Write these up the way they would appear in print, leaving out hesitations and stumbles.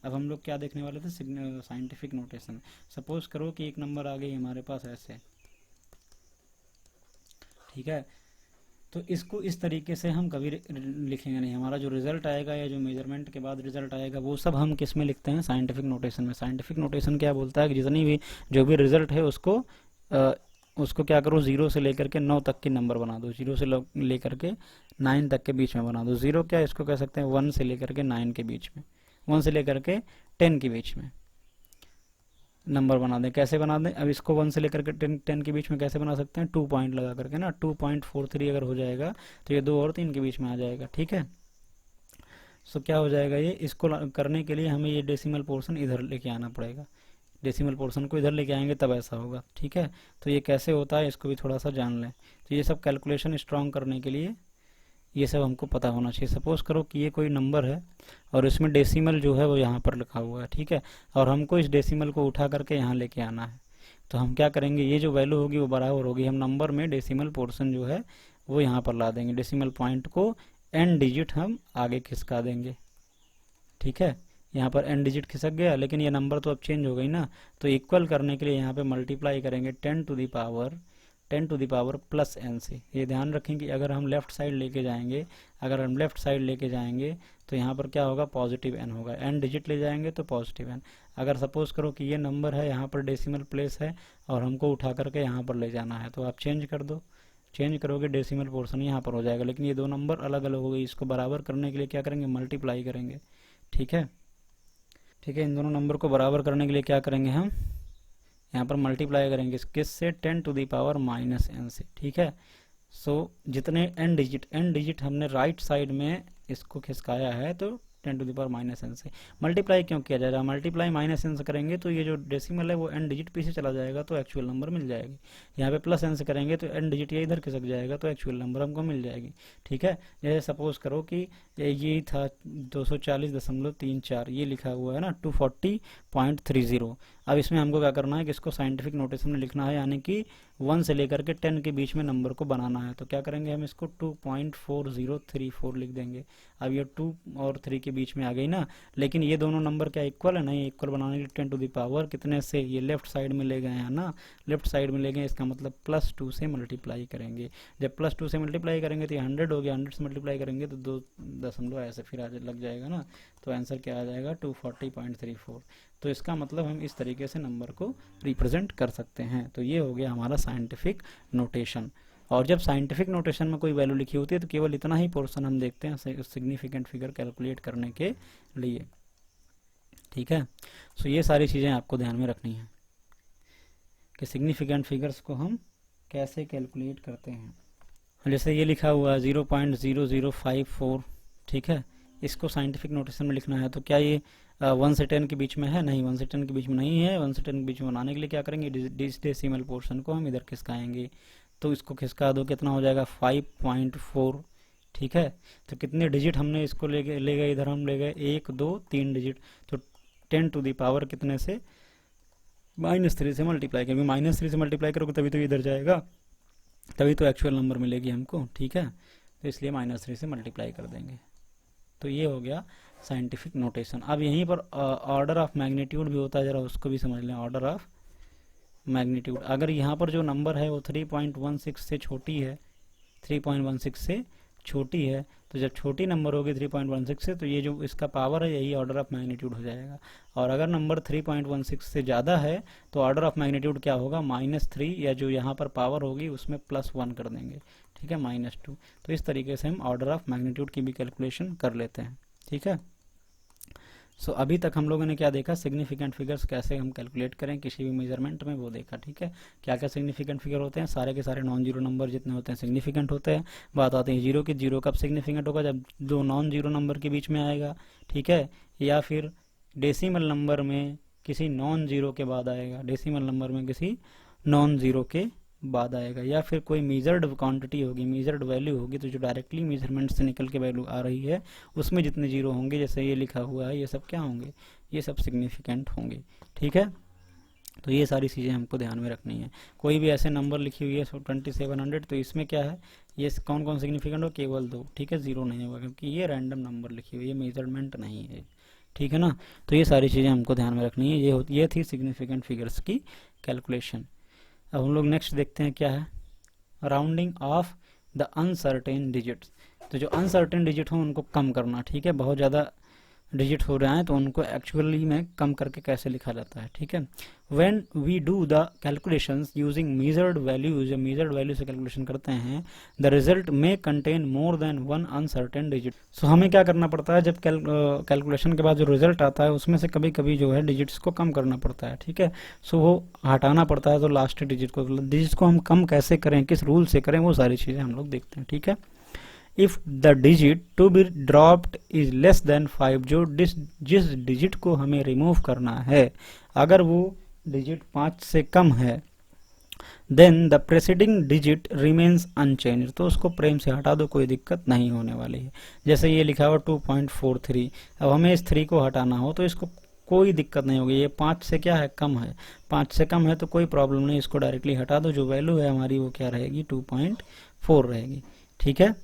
अब हम लोग क्या देखने वाले थे, साइंटिफिक नोटेशन। सपोज करो कि एक नंबर आ गई हमारे पास ऐसे, ठीक है, तो इसको इस तरीके से हम कभी लिखेंगे नहीं। हमारा जो रिजल्ट आएगा या जो मेजरमेंट के बाद रिजल्ट आएगा वो सब हम किस में लिखते हैं, साइंटिफिक नोटेशन में। साइंटिफिक नोटेशन क्या बोलता है कि जितनी भी जो भी रिजल्ट है उसको उसको क्या करो, 0 से लेकर के 9 तक के नंबर बना दो, 0 से लेकर के 9 तक के बीच में बना दो। 0 क्या, इसको कह सकते हैं 1 से लेकर के 9 के बीच में, 1 से लेकर के 10 के बीच में नंबर बना दें। कैसे बना दें, अब इसको 1 से लेकर के 10 के बीच में कैसे बना सकते हैं, 2 पॉइंट लगा करके ना, 2.43 अगर हो जाएगा तो ये 2 और 3 के बीच में आ जाएगा, ठीक है। सो क्या हो जाएगा ये, इसको करने के लिए हमें ये डेसिमल पोर्शन इधर लेके आना पड़ेगा, डेसिमल पोर्शन को इधर लेके आएंगे तब ऐसा होगा, ठीक है। तो ये कैसे होता है इसको भी थोड़ा सा जान लें। तो ये सब कैलकुलेशन स्ट्रॉन्ग करने के लिए ये सब हमको पता होना चाहिए। सपोज करो कि ये कोई नंबर है और इसमें डेसिमल जो है वो यहाँ पर लिखा हुआ है, ठीक है, और हमको इस डेसिमल को उठा करके यहाँ लेके आना है। तो हम क्या करेंगे, ये जो वैल्यू होगी वो बराबर होगी, हम नंबर में डेसिमल पोर्शन जो है वो यहाँ पर ला देंगे, डेसिमल पॉइंट को n डिजिट हम आगे खिसका देंगे, ठीक है। यहाँ पर n डिजिट खिसक गया, लेकिन ये नंबर तो अब चेंज हो गई ना, तो इक्वल करने के लिए यहाँ पे मल्टीप्लाई करेंगे 10 to the power plus n से। ये ध्यान रखें कि अगर हम लेफ्ट साइड लेके जाएंगे, तो यहाँ पर क्या होगा, पॉजिटिव n होगा, n डिजिट ले जाएंगे तो पॉजिटिव n। अगर सपोज करो कि ये नंबर है, यहाँ पर डेसिमल प्लेस है और हमको उठा करके यहाँ पर ले जाना है, तो आप चेंज कर दो, चेंज करोगे डेसिमल पोर्शन यहाँ पर हो जाएगा, लेकिन ये दो नंबर अलग अलग हो गई। इसको बराबर करने के लिए क्या करेंगे, मल्टीप्लाई करेंगे, ठीक है। ठीक है, इन दोनों नंबर को बराबर करने के लिए क्या करेंगे, हम यहाँ पर मल्टीप्लाई करेंगे किस से, 10 to the power minus n से, ठीक है। सो जितने n डिजिट हमने राइट साइड में इसको खिसकाया है, तो 10 to the power minus n से मल्टीप्लाई क्यों किया जा रहा है, मल्टीप्लाई माइनस n से करेंगे तो ये जो डेसिमल है वो n डिजिट पीछे चला जाएगा तो एक्चुअल नंबर मिल जाएगी। यहाँ पे प्लस n से करेंगे तो n डिजिट ये इधर खिसक जाएगा तो एक्चुअल नंबर हमको मिल जाएगी, ठीक है। जैसे सपोज करो कि ये था 240.34, ये लिखा हुआ है ना 240.30। अब इसमें हमको क्या करना है कि इसको साइंटिफिक नोटेशन में लिखना है, यानी कि 1 से लेकर के 10 के बीच में नंबर को बनाना है। तो क्या करेंगे, हम इसको 2.4034 लिख देंगे। अब ये 2 और 3 के बीच में आ गई ना, लेकिन ये दोनों नंबर क्या इक्वल है, नहीं। इक्वल बनाने के लिए 10 टू द पावर कितने से, ये लेफ्ट साइड में ले गए हैं ना, लेफ्ट साइड में ले गए, इसका मतलब +2 से मल्टीप्लाई करेंगे। जब +2 से मल्टीप्लाई करेंगे तो ये 100 हो गया, 100 से मल्टीप्लाई करेंगे तो 2 दशमलव ऐसे फिर लग जाएगा ना, तो आंसर क्या आ जाएगा, 240.34। तो इसका मतलब हम इस तरीके से नंबर को रिप्रेजेंट कर सकते हैं। तो ये हो गया हमारा साइंटिफिक नोटेशन। और जब साइंटिफिक नोटेशन में कोई वैल्यू लिखी होती है तो केवल इतना ही पोर्शन हम देखते हैं सिग्निफिकेंट फिगर कैलकुलेट करने के लिए, ठीक है। सो ये सारी चीज़ें आपको ध्यान में रखनी है कि सिग्निफिकेंट फिगर्स को हम कैसे कैलकुलेट करते हैं। जैसे ये लिखा हुआ है 0.0054, ठीक है, इसको साइंटिफिक नोटेशन में लिखना है, तो क्या ये 1 से 10 के बीच में है, नहीं, 1 से 10 के बीच में नहीं है। 1 से 10 के बीच में बनाने के लिए क्या करेंगे, डेसिमल पोर्शन को हम इधर खिसकाएंगे, तो इसको खिसका दो, कितना हो जाएगा 5.4, ठीक है। तो कितने डिजिट हमने इसको ले गए इधर, हम ले गए 1 2 3 डिजिट, तो 10 टू द पावर कितने से, -3 से मल्टीप्लाई करेंगे, -3 से मल्टीप्लाई करोगे तभी तो इधर जाएगा, तभी तो एक्चुअल नंबर मिलेगी हमको, ठीक है। तो इसलिए -3 से मल्टीप्लाई कर देंगे। तो ये हो गया साइंटिफिक नोटेशन। अब यहीं पर ऑर्डर ऑफ मैग्नीट्यूड भी होता है, जरा उसको भी समझ लें। ऑर्डर ऑफ मैग्नीट्यूड, अगर यहाँ पर जो नंबर है वो 3.16 से छोटी है, 3.16 से छोटी है, तो जब छोटी नंबर होगी 3.16 से, तो ये जो इसका पावर है यही ऑर्डर ऑफ मैग्नीट्यूड हो जाएगा। और अगर नंबर 3.16 से ज़्यादा है तो ऑर्डर ऑफ मैग्नीट्यूड क्या होगा, -3, या जो यहाँ पर पावर होगी उसमें +1 कर देंगे, ठीक है, -2। तो इस तरीके से हम ऑर्डर ऑफ मैग्नीट्यूड की भी कैलकुलेशन कर लेते हैं, ठीक है। सो अभी तक हम लोगों ने क्या देखा, सिग्निफिकेंट फिगर्स कैसे हम कैलकुलेट करें किसी भी मेजरमेंट में, वो देखा, ठीक है। क्या क्या सिग्निफिकेंट फिगर होते हैं, सारे के सारे नॉन जीरो नंबर जितने होते हैं सिग्निफिकेंट होते हैं। बात आती है जीरो की, जीरो कब सिग्निफिकेंट होगा, जब दो नॉन जीरो नंबर के बीच में आएगा, ठीक है, या फिर डेसिमल नंबर में किसी नॉन जीरो के बाद आएगा, डेसिमल नंबर में किसी नॉन जीरो के बाद आएगा, या फिर कोई मेजर्ड क्वांटिटी होगी, मेजर्ड वैल्यू होगी, तो जो डायरेक्टली मेजरमेंट से निकल के वैल्यू आ रही है उसमें जितने जीरो होंगे, जैसे ये लिखा हुआ है, ये सब क्या होंगे, ये सब सिग्निफिकेंट होंगे, ठीक है। तो ये सारी चीज़ें हमको ध्यान में रखनी है। कोई भी ऐसे नंबर लिखी हुई है 2700, तो इसमें क्या है, ये कौन कौन सिग्निफिकेंट हो, केवल 2, ठीक है, जीरो नहीं होगा, क्योंकि ये रैंडम नंबर लिखी हुई है, मेजरमेंट नहीं है, ठीक है ना। तो ये सारी चीज़ें हमको ध्यान में रखनी है। ये थी सिग्निफिकेंट फिगर्स की कैलकुलेशन। अब हम लोग नेक्स्ट देखते हैं क्या है, rounding off the uncertain digits. तो जो अनसर्टेन डिजिट हो उनको कम करना, ठीक है। बहुत ज़्यादा डिजिट हो रहे हैं तो उनको एक्चुअली में कम करके कैसे लिखा जाता है, ठीक है। When we do the calculations using measured values, जब मेजर्ड वैल्यू से कैलकुलेशन करते हैं, द रिजल्ट में contain more than one uncertain digit. So हमें क्या करना पड़ता है, जब कैलकुलेशन के बाद जो रिजल्ट आता है उसमें से कभी कभी जो है डिजिट्स को कम करना पड़ता है, ठीक है। सो वो हटाना पड़ता है, तो लास्ट डिजिट को हम कम कैसे करें, किस रूल से करें, वो सारी चीज़ें हम लोग देखते हैं, ठीक है। If the digit to be dropped is less than 5, जो जिस डिजिट को हमें रिमूव करना है अगर वो डिजिट 5 से कम है, then the preceding digit remains unchange, तो उसको प्रेम से हटा दो, कोई दिक्कत नहीं होने वाली है। जैसे ये लिखा हुआ 2.43, अब हमें इस 3 को हटाना हो तो इसको कोई दिक्कत नहीं होगी। ये 5 से क्या है, कम है, 5 से कम है तो कोई प्रॉब्लम नहीं, इसको डायरेक्टली हटा दो। जो वैल्यू है हमारी वो क्या रहेगी, 2.4 रहेगी, ठीक है।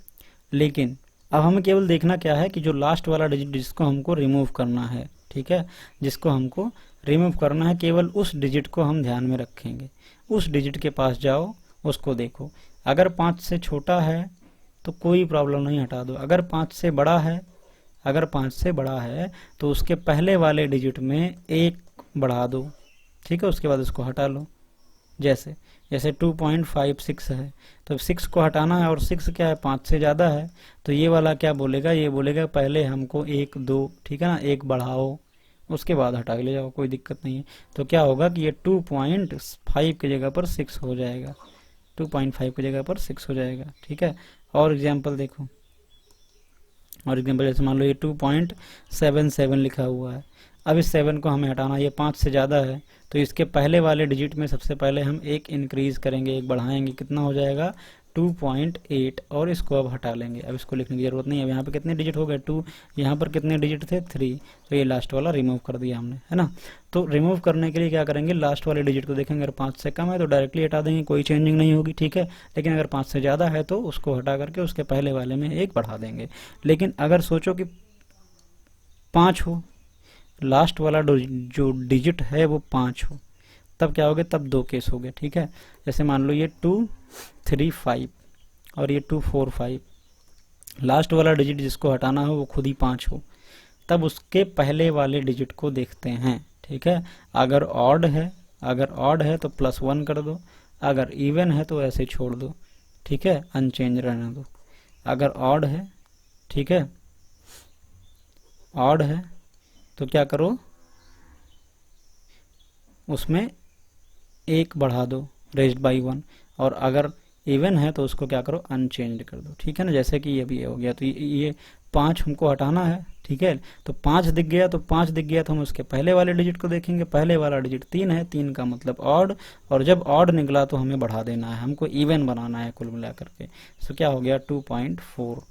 लेकिन अब हमें केवल देखना क्या है कि जो लास्ट वाला डिजिट जिसको हमको रिमूव करना है, ठीक है, जिसको हमको रिमूव करना है, केवल उस डिजिट को हम ध्यान में रखेंगे। उस डिजिट के पास जाओ, उसको देखो, अगर 5 से छोटा है तो कोई प्रॉब्लम नहीं, हटा दो। अगर 5 से बड़ा है, अगर 5 से बड़ा है तो उसके पहले वाले डिजिट में 1 बढ़ा दो, ठीक है, उसके बाद उसको हटा लो। जैसे 2.56 है तो 6 को हटाना है, और 6 क्या है, 5 से ज़्यादा है, तो ये वाला क्या बोलेगा, ये बोलेगा पहले हमको 1 2, ठीक है ना, 1 बढ़ाओ, उसके बाद हटा के ले जाओ, कोई दिक्कत नहीं है। तो क्या होगा कि ये 2.5 की जगह पर 6 हो जाएगा, 2.5 की जगह पर 6 हो जाएगा, ठीक है। और एग्जाम्पल देखो, और एग्जाम्पल जैसे मान लो ये 2.77 लिखा हुआ है। अब इस 7 को हमें हटाना, ये 5 से ज़्यादा है, तो इसके पहले वाले डिजिट में सबसे पहले हम 1 इंक्रीज करेंगे, 1 बढ़ाएंगे, कितना हो जाएगा 2.8, और इसको अब हटा लेंगे। अब इसको लिखने की जरूरत नहीं है। अब यहाँ पे कितने डिजिट हो गए, 2, यहाँ पर कितने डिजिट थे, 3, तो ये लास्ट वाला रिमूव कर दिया हमने, है ना। तो रिमूव करने के लिए क्या करेंगे, लास्ट वाले डिजिट को देखेंगे, अगर 5 से कम है तो डायरेक्टली हटा देंगे, कोई चेंजिंग नहीं होगी, ठीक है। लेकिन अगर 5 से ज़्यादा है तो उसको हटा करके उसके पहले वाले में 1 बढ़ा देंगे। लेकिन अगर सोचो कि 5 हो, लास्ट वाला जो डिजिट है वो 5 हो, तब क्या हो गया, तब 2 केस हो गए, ठीक है। जैसे मान लो ये 235 और ये 245, लास्ट वाला डिजिट जिसको हटाना हो वो खुद ही 5 हो, तब उसके पहले वाले डिजिट को देखते हैं, ठीक है। अगर ऑड है तो +1 कर दो, अगर इवन है तो ऐसे छोड़ दो, ठीक है, अनचेंज रहने दो। अगर ऑड है, ठीक है, ऑड है तो क्या करो, उसमें 1 बढ़ा दो, रेज्ड बाई 1, और अगर इवन है तो उसको क्या करो, अनचेंज कर दो, ठीक है ना। जैसे कि ये भी हो गया, तो ये 5 हमको हटाना है, ठीक है। तो 5 दिख गया, तो हम उसके पहले वाले डिजिट को देखेंगे, पहले वाला डिजिट 3 है, 3 का मतलब ऑड, और जब ऑड निकला तो हमें बढ़ा देना है, हमको इवन बनाना है कुल मिलाकर के। तो क्या हो गया 2.4,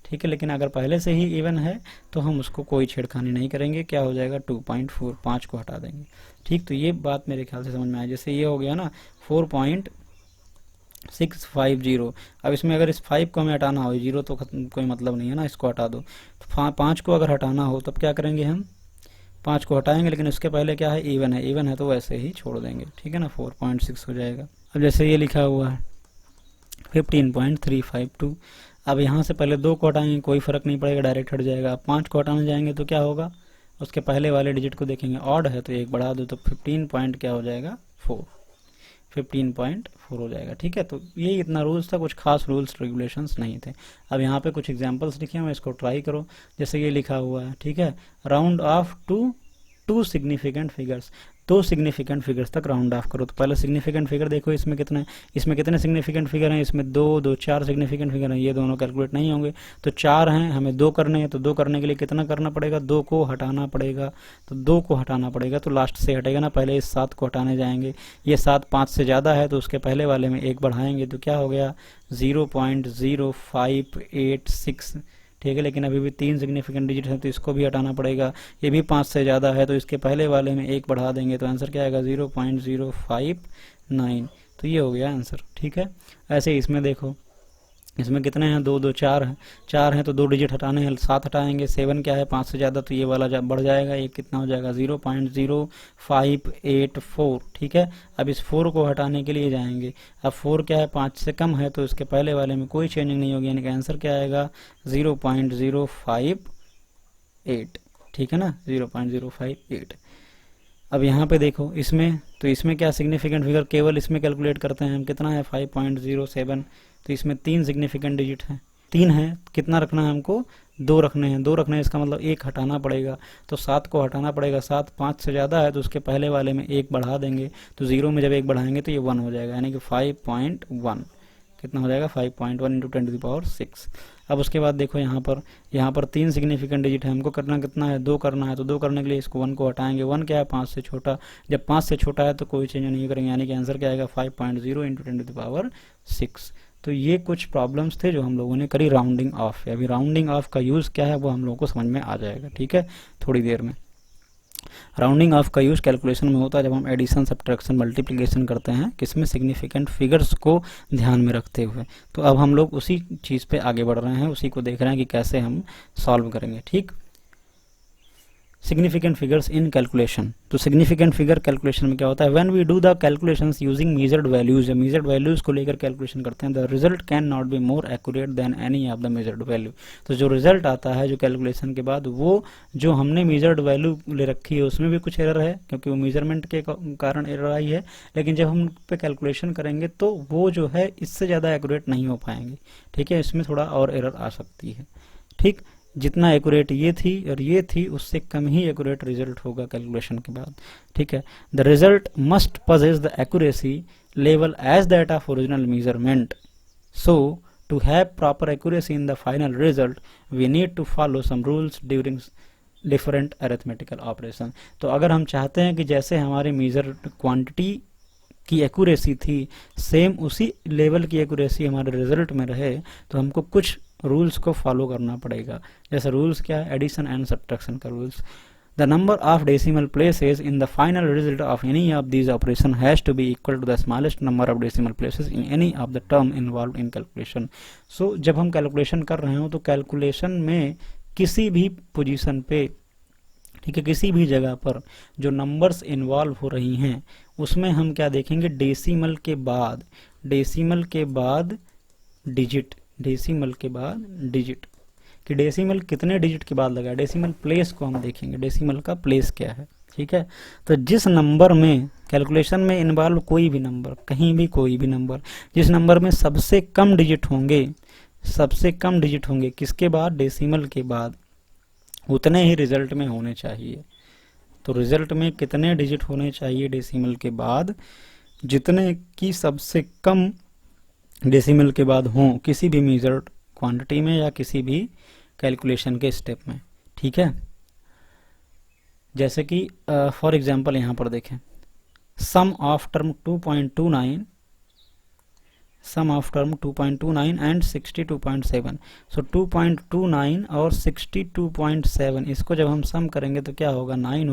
ठीक है। लेकिन अगर पहले से ही इवन है तो हम उसको कोई छेड़खानी नहीं करेंगे, क्या हो जाएगा 2.4, 5 को हटा देंगे, ठीक। तो ये बात मेरे ख्याल से समझ में आया। जैसे ये हो गया ना 4.650, अब इसमें अगर इस 5 को हमें हटाना हो, 0 तो कोई मतलब नहीं है ना, इसको हटा दो। तो 5 को अगर हटाना हो तब क्या करेंगे, हम 5 को हटाएंगे, लेकिन उसके पहले क्या है, इवन है तो वैसे ही छोड़ देंगे, ठीक है ना, 4.6 हो जाएगा। अब जैसे ये लिखा हुआ है 15.352, अब यहाँ से पहले 2 को हटाएंगे, कोई फर्क नहीं पड़ेगा, डायरेक्ट हट जाएगा। अब 5 को हटाने जाएंगे तो क्या होगा, उसके पहले वाले डिजिट को देखेंगे, ऑड है तो 1 बढ़ा दो, तो 15 पॉइंट क्या हो जाएगा 4, 15.4 हो जाएगा, ठीक है। तो ये इतना रूल्स था, कुछ खास रूल्स रेगुलेशंस नहीं थे। अब यहाँ पे कुछ एग्जांपल्स लिखे हैं, इसको ट्राई करो। जैसे ये लिखा हुआ है, ठीक है, round off to significant figures, 2 significant figures तक राउंड ऑफ करो। तो पहले सिग्निफिकेंट फिगर देखो, इसमें कितने सिग्निफिकेंट फिगर हैं, इसमें 2 4 सिग्निफिकेंट फिगर हैं, ये दोनों कैलकुलेट नहीं होंगे, तो 4 हैं, हमें 2 करने हैं, तो 2 करने के लिए कितना करना पड़ेगा, 2 को हटाना पड़ेगा, तो 2 को हटाना पड़ेगा, तो लास्ट से हटेगा ना, पहले इस 7 को हटाने जाएंगे, ये 7 5 से ज़्यादा है तो उसके पहले वाले में 1 बढ़ाएंगे, तो क्या हो गया 0.0586, ठीक है। लेकिन अभी भी 3 सिग्निफिकेंट डिजिट है तो इसको भी हटाना पड़ेगा, ये भी 5 से ज़्यादा है तो इसके पहले वाले में 1 बढ़ा देंगे, तो आंसर क्या आएगा 0.059, तो ये हो गया आंसर, ठीक है। ऐसे इसमें देखो इसमें कितने हैं, 2 2 4 हैं, 4 हैं तो 2 डिजिट हटाने हैं, 7 हटाएंगे, 7 क्या है 5 से ज़्यादा, तो ये वाला बढ़ जाएगा, ये कितना हो जाएगा 0.0584, ठीक है। अब इस 4 को हटाने के लिए जाएंगे, अब 4 क्या है 5 से कम है, तो इसके पहले वाले में कोई चेंजिंग नहीं होगी, यानी कि आंसर क्या आएगा 0.058, ठीक है ना, 0.058। अब यहाँ पे देखो इसमें, तो इसमें क्या सिग्निफिकेंट फिगर केवल इसमें कैलकुलेट करते हैं हम, कितना है 5.07, तो इसमें 3 सिग्निफिकेंट डिजिट हैं, 3 है, कितना रखना है हमको 2 रखने हैं, 2 रखने हैं, इसका मतलब 1 हटाना पड़ेगा, तो 7 को हटाना पड़ेगा, 7 5 से ज़्यादा है तो उसके पहले वाले में 1 बढ़ा देंगे, तो 0 में जब 1 बढ़ाएंगे तो ये 1 हो जाएगा, यानी कि 5.1, कितना हो जाएगा 5.1 इंटू 10⁶। अब उसके बाद देखो यहाँ पर 3 सिग्निफिकेंट डिजिट है, हमको करना कितना है 2 करना है, तो 2 करने के लिए इसको 1 को हटाएंगे, 1 क्या है 5 से छोटा, जब 5 से छोटा है तो कोई चेंज नहीं करेंगे, यानी कि आंसर क्या आएगा 5.0 इंटू 10⁶। तो ये कुछ प्रॉब्लम्स थे जो हम लोगों ने करी राउंडिंग ऑफ। अभी राउंडिंग ऑफ का यूज़ क्या है वो हम लोगों को समझ में आ जाएगा, ठीक है, थोड़ी देर में। राउंडिंग ऑफ का यूज़ कैलकुलेशन में होता है जब हम एडिशन सब्ट्रैक्शन मल्टीप्लिकेशन करते हैं, किसमें सिग्निफिकेंट फिगर्स को ध्यान में रखते हुए। तो अब हम लोग उसी चीज़ पे आगे बढ़ रहे हैं, उसी को देख रहे हैं कि कैसे हम सॉल्व करेंगे, ठीक। सिग्निफिकेंट फिगर्स इन कैलकुलेशन, तो सिग्निफिकेंट फिगर कैलकुलेशन में क्या होता है, when we do the calculations using measured values, measured values को लेकर कैलकुलेशन करते हैं, the result can not be more accurate than any of the measured value. तो जो रिजल्ट आता है जो कैलकुलेशन के बाद, वो जो हमने मेजर्ड वैल्यू ले रखी है उसमें भी कुछ एरर है, क्योंकि वो मेजरमेंट के कारण एरर आई है, लेकिन जब हम पे कैलकुलेशन करेंगे तो वो जो है इससे ज़्यादा एक्यूरेट नहीं हो पाएंगे, ठीक है, इसमें थोड़ा और एरर आ सकती है, ठीक। जितना एक्यूरेट ये थी और ये थी उससे कम ही एक्यूरेट रिजल्ट होगा कैलकुलेशन के बाद, ठीक है। The result must possess the accuracy level as that of original measurement, so to have proper accuracy in the final result we need to follow some rules during different arithmetical operation. तो अगर हम चाहते हैं कि जैसे हमारी measure quantity की accuracy थी, सेम उसी लेवल की एक्यूरेसी हमारे रिजल्ट में रहे, तो हमको कुछ रूल्स को फॉलो करना पड़ेगा। जैसे रूल्स क्या है, एडिशन एंड सब्ट्रैक्शन का rules. The number of decimal places in the final result of any of these operation has to be equal to the smallest number of decimal places in any of the term involve in calculation. So जब हम calculation कर रहे हो तो calculation में किसी भी position पे, ठीक है, किसी भी जगह पर जो नंबर्स इन्वॉल्व हो रही हैं उसमें हम क्या देखेंगे, डेसिमल के बाद डिजिट, डेसिमल के बाद डिजिट, कि डेसिमल कितने डिजिट के बाद लगा, डेसिमल प्लेस को हम देखेंगे, डेसिमल का प्लेस क्या है, ठीक है। तो जिस नंबर में कैलकुलेशन में इन्वॉल्व कोई भी नंबर, कहीं भी कोई भी नंबर, जिस नंबर में सबसे कम डिजिट होंगे, किसके बाद, डेसिमल के बाद, उतने ही रिजल्ट में होने चाहिए। तो रिजल्ट में कितने डिजिट होने चाहिए डेसिमल के बाद, जितने की सबसे कम डेसिमल के बाद हों किसी भी मेजर्ड क्वांटिटी में या किसी भी कैलकुलेशन के स्टेप में, ठीक है। जैसे कि फॉर एग्जांपल यहाँ पर देखें, सम ऑफ टर्म 2.29 एंड 62.7। सो 2.29 और 62.7 इसको जब हम सम करेंगे तो क्या होगा, 9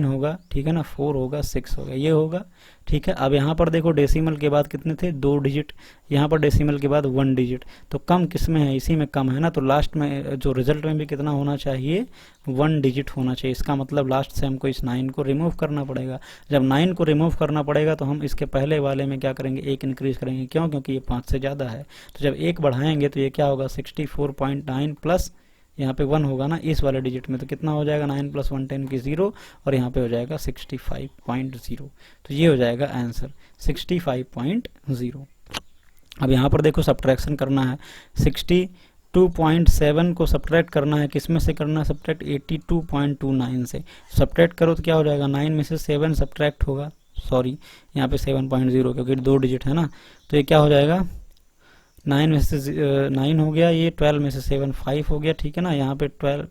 होगा, ठीक है ना, 4 होगा, 6 होगा, ये होगा, ठीक है। अब यहाँ पर देखो डेसिमल के बाद कितने थे, 2 डिजिट, यहाँ पर डेसिमल के बाद 1 डिजिट, तो कम किस में है, इसी में कम है ना, तो लास्ट में जो रिजल्ट में भी कितना होना चाहिए, 1 डिजिट होना चाहिए। इसका मतलब लास्ट से हमको इस 9 को रिमूव करना पड़ेगा। जब 9 को रिमूव करना पड़ेगा तो हम इसके पहले वाले में क्या करेंगे, 1 इंक्रीज करेंगे, क्यों, क्योंकि ये 5 से ज़्यादा है, तो जब 1 बढ़ाएंगे तो ये क्या होगा 64.9 प्लस यहाँ पे 1 होगा ना इस वाले डिजिट में, तो कितना हो जाएगा 9 + 1 10 की 0, और यहाँ पे हो जाएगा 65.0। तो ये हो जाएगा आंसर 65.0। अब यहाँ पर देखो सब्ट्रैक्शन करना है, 62.7 को सब्ट्रैक्ट करना है, किस में से करना है सब्ट्रैक्ट, 82.29 से सब्ट्रैक्ट करो तो क्या हो जाएगा, 9 में से 7 सब्ट्रैक्ट होगा, सॉरी यहाँ पे 7.0 क्योंकि 2 डिजिट है ना, तो ये क्या हो जाएगा, 9 में से 9 हो गया, ये 12 में से 7 5 हो गया, ठीक है ना, यहाँ पे 12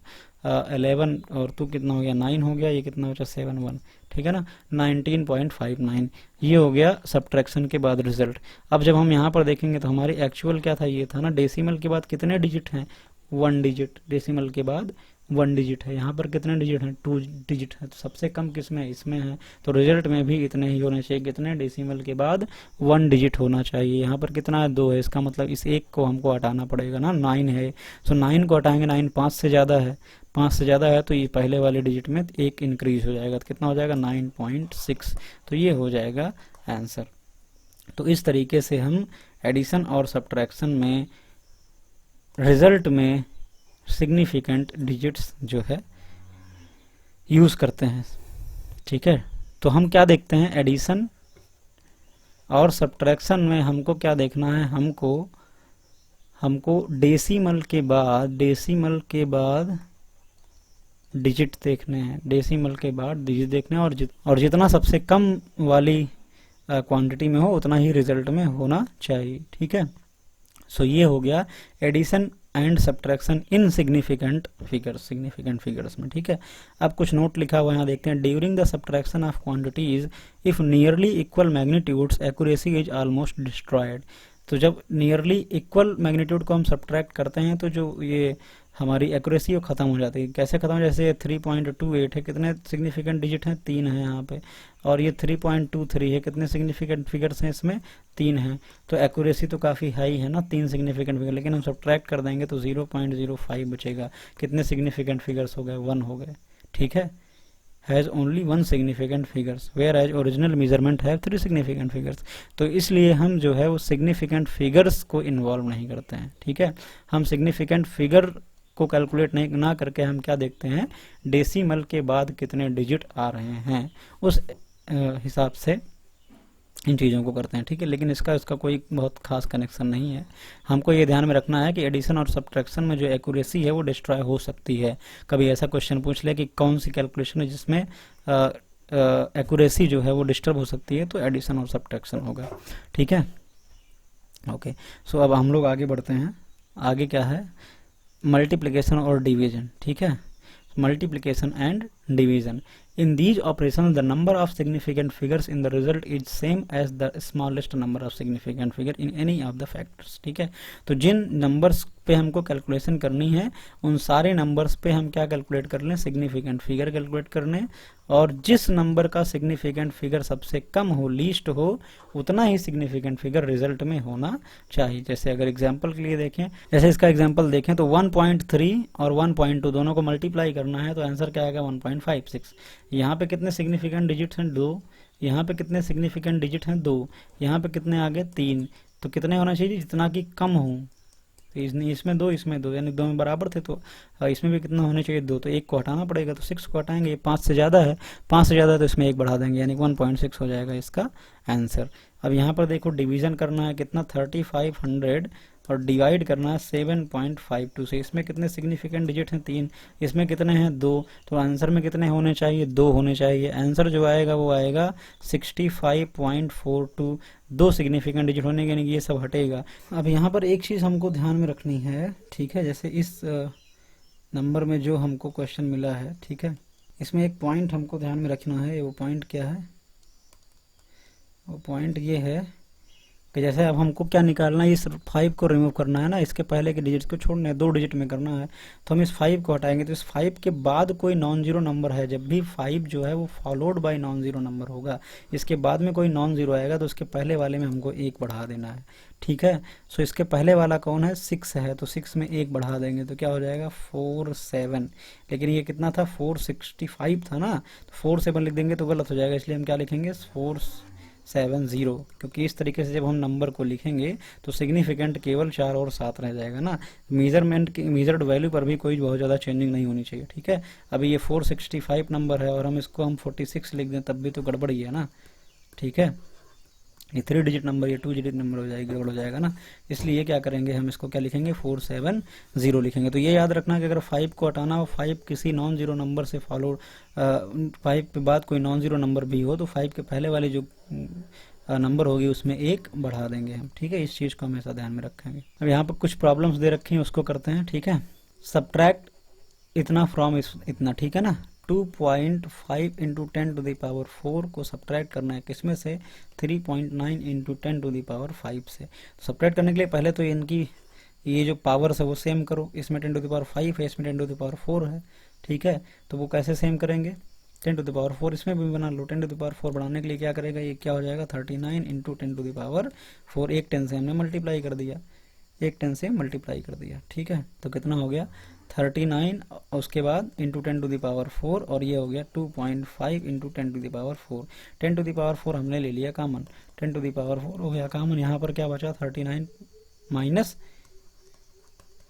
11 और 2 कितना हो गया, 9 हो गया, ये कितना हो गया 7 1, ठीक है ना, 19.59, ये हो गया सब्ट्रैक्शन के बाद रिजल्ट। अब जब हम यहाँ पर देखेंगे तो हमारी एक्चुअल क्या था, ये था ना, डेसिमल के बाद कितने डिजिट हैं, 1 डिजिट, डेसिमल के बाद 1 डिजिट है, यहाँ पर कितने डिजिट हैं, 2 डिजिट है, तो सबसे कम किस में, इसमें है, तो रिजल्ट में भी इतने ही होने चाहिए, कितने, डेसिमल के बाद 1 डिजिट होना चाहिए। यहाँ पर कितना है, 2 है, इसका मतलब इस एक को हमको हटाना पड़ेगा ना, 9 है, तो 9 को हटाएंगे, 9 5 से ज़्यादा है, 5 से ज़्यादा है तो ये पहले वाले डिजिट में एक इंक्रीज हो जाएगा, तो कितना हो जाएगा, 9.6, तो ये हो जाएगा आंसर। तो इस तरीके से हम एडिशन और सब्ट्रैक्शन में रिजल्ट में सिग्निफिकेंट डिजिट्स जो है यूज़ करते हैं, ठीक है। तो हम क्या देखते हैं, एडिशन और सब्ट्रैक्शन में हमको क्या देखना है, हमको डेसिमल के बाद डिजिट देखने हैं, डेसिमल के बाद डिजिट देखने हैं, और जितना सबसे कम वाली क्वांटिटी में हो उतना ही रिजल्ट में होना चाहिए, ठीक है। सो ये हो गया addition and subtraction in significant figures में, ठीक है। अब कुछ नोट लिखा हुआ यहाँ देखते हैं, during the subtraction of quantities if nearly equal magnitudes accuracy is almost destroyed. तो जब नियरली इक्वल मैग्नीट्यूड को हम सब्ट्रैक्ट करते हैं तो जो ये हमारी एक्यूरेसी वो खत्म हो जाती है। कैसे खत्म हो, जैसे 3.28 है, कितने सिग्निफिकेंट डिजिट हैं, 3 है यहाँ पे, और ये 3.23 है, कितने सिग्निफिकेंट फिगर्स हैं इसमें, 3 हैं, तो एक्यूरेसी तो काफ़ी हाई है ना, 3 सिग्निफिकेंट फिगर, लेकिन हम सब्ट्रैक्ट कर देंगे तो 0.05 बचेगा, कितने सिग्निफिकेंट फिगर्स हो गए, 1 हो गए, ठीक है। Has only 1 significant figures whereas original measurement है 3 सिग्निफिकेंट फिगर्स। तो इसलिए हम जो है वो सिग्निफिकेंट फिगर्स को इन्वॉल्व नहीं करते हैं, ठीक है। हम सिग्निफिकेंट फिगर को कैलकुलेट नहीं ना करके हम क्या देखते हैं, डेसिमल के बाद कितने डिजिट आ रहे हैं उस हिसाब से इन चीज़ों को करते हैं, ठीक है। लेकिन इसका कोई बहुत खास कनेक्शन नहीं है। हमको ये ध्यान में रखना है कि एडिशन और सब्ट्रैक्शन में जो एक्यूरेसी है वो डिस्ट्रॉय हो सकती है। कभी ऐसा क्वेश्चन पूछ ले कि कौन सी कैलकुलेशन है जिसमें एक्यूरेसी जो है वो डिस्टर्ब हो सकती है, तो एडिशन और सब्ट्रैक्शन होगा, ठीक है। ओके, सो अब हम लोग आगे बढ़ते हैं। आगे क्या है, मल्टीप्लिकेशन और डिवीजन, ठीक है। Multiplication and division, in these operations the number of significant figures in the result is same as the smallest number of significant figure in any of the factors, ठीक है। तो जिन नंबर्स पे हमको calculation करनी है उन सारे नंबर्स पे हम क्या कैलकुलेट कर लें, सिग्निफिकेंट फिगर कैलकुलेट कर लें, और जिस नंबर का सिग्निफिकेंट फिगर सबसे कम हो, लीस्ट हो, उतना ही सिग्निफिकेंट फिगर रिजल्ट में होना चाहिए। जैसे अगर एग्जांपल के लिए देखें, जैसे इसका एग्जांपल देखें तो 1.3 और 1.2 दोनों को मल्टीप्लाई करना है तो आंसर क्या आएगा, 1.56। यहाँ पे कितने सिग्निफिकेंट डिजिट हैं, 2, यहाँ पे कितने सिग्निफिकेंट डिजिट हैं, 2, यहाँ पे कितने आ गए, 3, तो कितने होना चाहिए, जितना कि कम हो। तो इसमें 2, इसमें 2, यानी 2 में बराबर थे, तो इसमें भी कितना होने चाहिए, 2, तो 1 को हटाना पड़ेगा, तो 6 को हटाएंगे, ये 5 से ज़्यादा है, 5 से ज़्यादा है तो इसमें 1 बढ़ा देंगे, यानी 1.6 हो जाएगा इसका आंसर। अब यहाँ पर देखो डिवीजन करना है कितना, 3500 और डिवाइड करना है 7.52 से। इसमें कितने सिग्निफिकेंट डिजिट हैं, 3, इसमें कितने हैं, 2, तो आंसर में कितने होने चाहिए, 2 होने चाहिए। आंसर जो आएगा वो आएगा 65.42, 2 सिग्निफिकेंट डिजिट होने के, यानी ये सब हटेगा। अब यहाँ पर एक चीज़ हमको ध्यान में रखनी है, ठीक है, जैसे इस नंबर में जो हमको क्वेश्चन मिला है, ठीक है, इसमें एक पॉइंट हमको ध्यान में रखना है। वो पॉइंट क्या है, वो पॉइंट ये है कि जैसे अब हमको क्या निकालना है, इस 5 को रिमूव करना है ना, इसके पहले के डिजिट को छोड़ना है, 2 डिजिट में करना है, तो हम इस 5 को हटाएंगे, तो इस 5 के बाद कोई नॉन जीरो नंबर है, जब भी 5 जो है वो followed by non zero number होगा, इसके बाद में कोई नॉन जीरो आएगा तो उसके पहले वाले में हमको 1 बढ़ा देना है, ठीक है। सो इसके पहले वाला कौन है, 6 है, तो 6 में 1 बढ़ा देंगे तो क्या हो जाएगा, 47, लेकिन ये कितना था, 465 था ना, तो 47 लिख देंगे तो गलत हो जाएगा, इसलिए हम क्या लिखेंगे, 470, क्योंकि इस तरीके से जब हम नंबर को लिखेंगे तो सिग्निफिकेंट केवल 4 और 7 रह जाएगा ना, मेजरमेंट की मेजर्ड वैल्यू पर भी कोई बहुत ज़्यादा चेंजिंग नहीं होनी चाहिए, ठीक है। अभी ये 465 नंबर है और हम इसको हम 46 लिख दें तब भी तो गड़बड़ ही है ना, ठीक है। ये 3 डिजिट नंबर, ये 2 डिजिट नंबर हो जाएगी, गड़बड़ हो जाएगा ना, इसलिए क्या करेंगे, हम इसको क्या लिखेंगे, 470 लिखेंगे। तो ये याद रखना कि अगर 5 को हटाना हो, 5 किसी नॉन जीरो नंबर से फॉलो, 5 के बाद कोई नॉन जीरो नंबर भी हो तो 5 के पहले वाली जो नंबर होगी उसमें 1 बढ़ा देंगे हम, ठीक है। इस चीज़ को हमेशा ध्यान में रखेंगे। अब यहाँ पर कुछ प्रॉब्लम्स दे रखी हैं, उसको करते हैं, ठीक है। सब्ट्रैक्ट इतना फ्रॉम इतना, ठीक है ना, 2.5 इंटू 10 टू द पावर 4 को सब्ट्रैक्ट करना है किसमें से, 3.9 इंटू 10 टू द पावर 5 से। तो सब्ट्रैक्ट करने के लिए पहले तो इनकी ये जो पावर्स है वो सेम करो, इसमें 10 टू द पावर 5 है, इसमें 10 टू द पावर 4 है, ठीक है। तो वो कैसे सेम करेंगे, 10 टू द पावर 4 इसमें भी बना लो। 10 टू द पावर 4 बढ़ाने के लिए क्या करेगा, ये क्या हो जाएगा 39 इंटू 10 टू द पावर 4, एक 10 से हमने मल्टीप्लाई कर दिया, एक 10 से मल्टीप्लाई कर दिया, ठीक है। तो कितना हो गया 39, उसके बाद इंटू 10 टू द पावर 4, और ये हो गया 2.5 into 10 to the power 4। 10 to the power 4 हमने ले लिया कॉमन, 10 टू द पावर 4 हो गया कॉमन, यहाँ पर क्या बचा 39 माइनस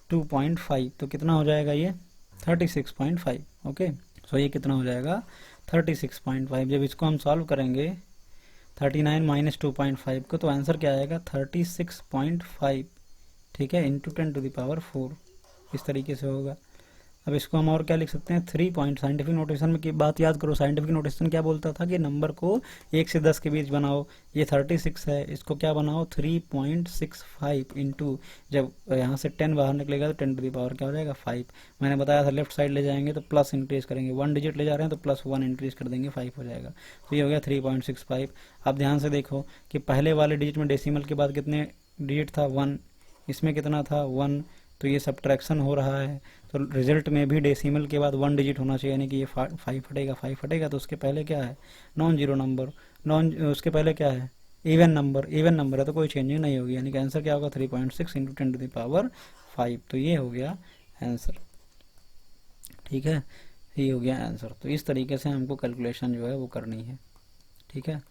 2.5, तो कितना हो जाएगा ये 36.5, ओके। सो ये कितना हो जाएगा 36.5। जब इसको हम सॉल्व करेंगे 39 माइनस 2.5 को, तो आंसर क्या आएगा 36.5, ठीक है, इंटू 10 टू द पावर 4, इस तरीके से होगा। अब इसको हम और क्या लिख सकते हैं 3 पॉइंट, साइंटिफिक नोटेशन में की बात याद करो, साइंटिफिक नोटेशन क्या बोलता था कि नंबर को 1 से 10 के बीच बनाओ, ये 36 है, इसको क्या बनाओ 3.65 इंटू, जब यहाँ से 10 बाहर निकलेगा तो 10 टू द पावर क्या हो जाएगा 5। मैंने बताया था लेफ्ट साइड ले जाएंगे तो प्लस इंक्रीज करेंगे, 1 डिजिट ले जा रहे हैं तो प्लस 1 इंक्रीज कर देंगे, 5 हो जाएगा। तो ये हो गया 3.65। अब ध्यान से देखो कि पहले वाले डिजिट में डेसिमल के बाद कितने डिजिट था 1, इसमें कितना था 1, तो ये सब्ट्रैक्शन हो रहा है, तो रिजल्ट में भी डेसिमल के बाद 1 डिजिट होना चाहिए, यानी कि ये 5 हटेगा, 5 हटेगा तो उसके पहले क्या है नॉन जीरो नंबर, उसके पहले क्या है इवन नंबर, इवन नंबर है तो कोई चेंजिंग नहीं होगी, यानी कि आंसर क्या होगा 3.6 इंटू 10 टू द पावर 5। तो ये हो गया आंसर, ठीक है, ये हो गया आंसर। तो इस तरीके से हमको कैलकुलेशन जो है वो करनी है, ठीक है।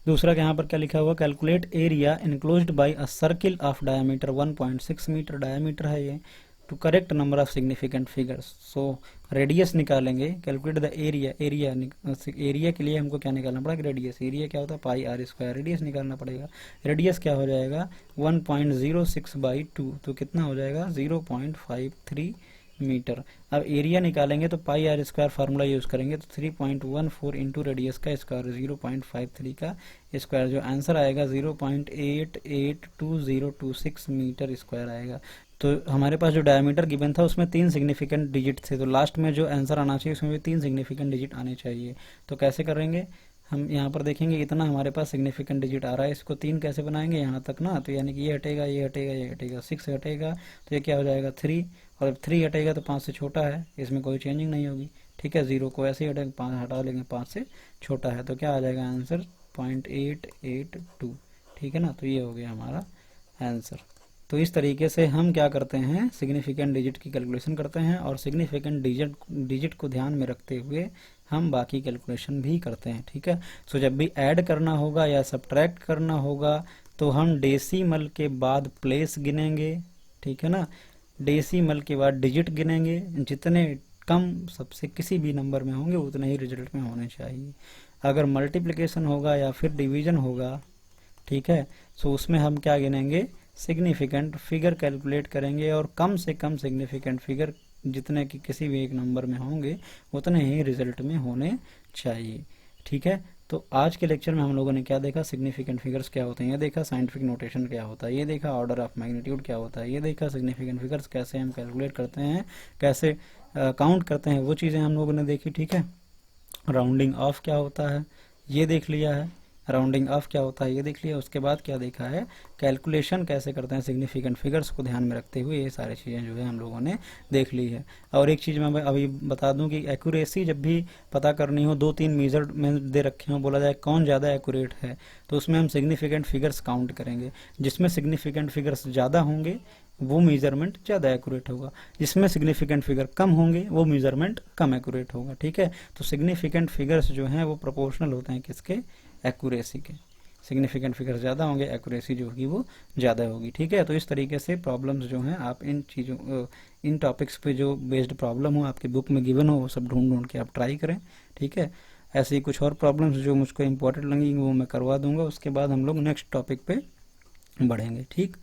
दूसरा यहाँ पर क्या लिखा हुआ, calculate area enclosed by a circle of diameter 1.6 metre diameter है ये, to correct number of significant figures. So radius निकालेंगे, कैलकुलेट द एरिया, एरिया के लिए हमको क्या निकालना पड़ेगा रेडियस, एरिया क्या होता है पाई आर स्क्वायर, रेडियस निकालना पड़ेगा। रेडियस क्या हो जाएगा 1.06/2, तो कितना हो जाएगा 0.53 मीटर। अब एरिया निकालेंगे तो पाई आर स्क्वायर फार्मूला यूज करेंगे, तो 3.14 इंटू रेडियस का स्क्वायर 0.53 का स्क्वायर, जो आंसर आएगा 0.882026 मीटर स्क्वायर आएगा। तो हमारे पास जो डायमीटर गिवन था उसमें 3 सिग्निफिकेंट डिजिट थे, तो लास्ट में जो आंसर आना चाहिए उसमें भी 3 सिग्निफिकेंट डिजिट आने चाहिए। तो कैसे करेंगे हम, यहाँ पर देखेंगे इतना हमारे पास सिग्निफिकेंट डिजिट आ रहा है, इसको 3 कैसे बनाएंगे यहाँ तक ना, तो यानी कि ये हटेगा, ये हटेगा, ये हटेगा, 6 हटेगा तो ये क्या हो जाएगा 3, और 3 हटेगा तो 5 से छोटा है, इसमें कोई चेंजिंग नहीं होगी, ठीक है। 0 को ऐसे ही हटेगा, 5 हटा लेंगे, 5 से छोटा है, तो क्या आ जाएगा आंसर 0.882, ठीक है ना। तो ये हो गया हमारा आंसर। तो इस तरीके से हम क्या करते हैं सिग्निफिकेंट डिजिट की कैलकुलेशन करते हैं, और सिग्निफिकेंट डिजिट को ध्यान में रखते हुए हम बाकी कैलकुलेशन भी करते हैं, ठीक है। सो जब भी ऐड करना होगा या सब्ट्रैक्ट करना होगा तो हम डेसिमल के बाद प्लेस गिनेंगे, ठीक है ना, डेसिमल के बाद डिजिट गिनेंगे, जितने कम सबसे किसी भी नंबर में होंगे उतने ही रिजल्ट में होने चाहिए। अगर मल्टीप्लिकेशन होगा या फिर डिवीजन होगा, ठीक है, सो उसमें हम क्या गिनेंगे सिग्निफिकेंट फिगर कैलकुलेट करेंगे, और कम से कम सिग्निफिकेंट फिगर जितने कि किसी भी एक नंबर में होंगे उतने ही रिजल्ट में होने चाहिए, ठीक है। तो आज के लेक्चर में हम लोगों ने क्या देखा, सिग्निफिकेंट फिगर्स क्या होते हैं, ये देखा साइंटिफिक नोटेशन क्या होता है, ये देखा ऑर्डर ऑफ मैग्नीट्यूड क्या होता है, ये देखा सिग्निफिकेंट फिगर्स कैसे हम कैलकुलेट करते हैं, कैसे काउंट करते हैं, वो चीज़ें हम लोगों ने देखी, ठीक है। राउंडिंग ऑफ क्या होता है ये देख लिया है, राउंडिंग ऑफ क्या होता है ये देख लिया, उसके बाद क्या देखा है कैलकुलेशन कैसे करते हैं सिग्निफिकेंट फिगर्स को ध्यान में रखते हुए, ये सारी चीज़ें जो है हम लोगों ने देख ली है। और एक चीज़ मैं अभी बता दूं कि एक्यूरेसी जब भी पता करनी हो, 2-3 मेजर में दे रखे हों, बोला जाए कौन ज़्यादा एक्यूरेट है, तो उसमें हम सिग्निफिकेंट फिगर्स काउंट करेंगे, जिसमें सिग्निफिकेंट फिगर्स ज़्यादा होंगे वो मेजरमेंट ज़्यादा एक्यूरेट होगा, जिसमें सिग्निफिकेंट फिगर कम होंगे वो मेजरमेंट कम एक्यूरेट होगा, ठीक है। तो सिग्निफिकेंट फिगर्स जो हैं वो प्रोपोर्शनल होते हैं किसके, एक्यूरेसी के, सिग्निफिकेंट फिगर ज़्यादा होंगे एक्यूरेसी जो होगी वो ज़्यादा होगी, ठीक है। तो इस तरीके से प्रॉब्लम्स जो हैं आप इन चीज़ों इन टॉपिक्स पे जो बेस्ड प्रॉब्लम हो आपकी बुक में गिवन हो वो सब ढूंढ के आप ट्राई करें, ठीक है। ऐसे ही कुछ और प्रॉब्लम्स जो मुझको इम्पोर्टेंट लगेंगी वो मैं करवा दूंगा, उसके बाद हम लोग नेक्स्ट टॉपिक पे बढ़ेंगे, ठीक।